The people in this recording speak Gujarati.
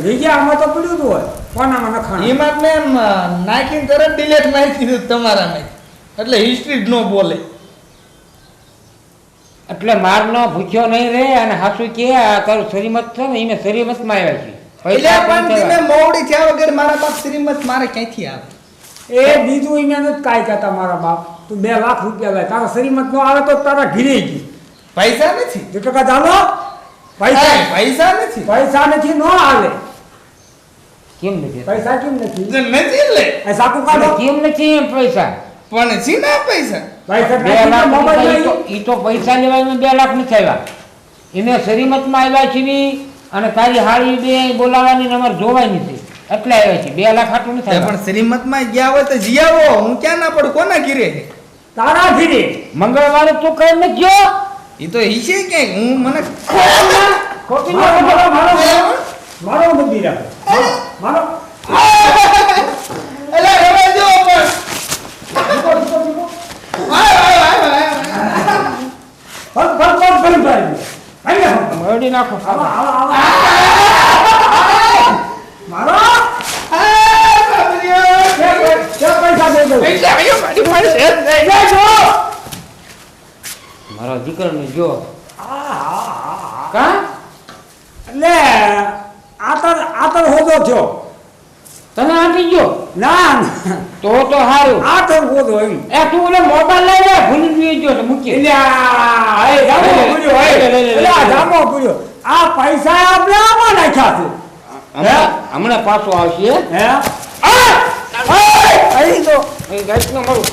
જગ્યા આમાં તો પડ્યું હતું હોય કોનામાં નખાણ એમાં મેં નાખીને તરત ડિલેટ મારી દીધું તમારામાં એટલે હિસ્ટ્રી જ ન બોલે એટલે મારનો ભૂખ્યો નહીં રે અને હાસુ કે આ તારું શ્રીમત છે ને એને શ્રીમતમાં આવ્યા છે એટલે પણ તમે મોવડી થયા વગર મારા બાપ શ્રીમત મારે ક્યાંથી આવે એ બીજું એમાં નથી કાંઈ કહેતા મારા બાપ તું 2 લાખ રૂપિયા લાય તારા શ્રીમત નો આવે તો તારા ઘીરે ગઈ પૈસા નથી જે ટકા ચાલો પૈસા નથી પૈસા નથી નો હાલે કેમ નથી પૈસા કેમ નથી નથી લે એ સાકુ કાઢો કેમ નથી એમ પૈસા પણ છે ના પૈસા પૈસા 2 લાખ મોબાઈલ ઈ તો પૈસા લેવા 2 લાખ નથી આવ્યા એને શ્રીમતમાં આવ્યા છે અને તારી હાળી બે બોલાવાની નંબર જોવાય નથી એટલે આવ્યા છે 2 લાખ આટલું નથી પણ શ્રીમતમાં ગયા હોય તો જી આવો હું ક્યાં ના પડું કોના ઘીરે તારા ઘીરે મંગળવારે તું કઈ નથી ગયો એ તો હિશે ક્યાંક હું મને ખોટી મારો બુદ્ધિ રાખો મારો એલા રવા જો મરડી નાખો મારો પૈસા દે દો મારો દીકરો જો કા એટલે આતર હોદો થયો તને આપી ગયો ના તો સારું આતર હોદો એમ એ તું ઓલો મોબાઈલ લઈ લે ભૂલી ગયો તો મૂકી એટલે આ જામો પૂર્યો એટલે આ જામો પૂર્યો આ પૈસા આપણે આમાં નાખ્યા છે હમણાં પાછો આવશે હે અહીં તો ગાઈસ નો મારું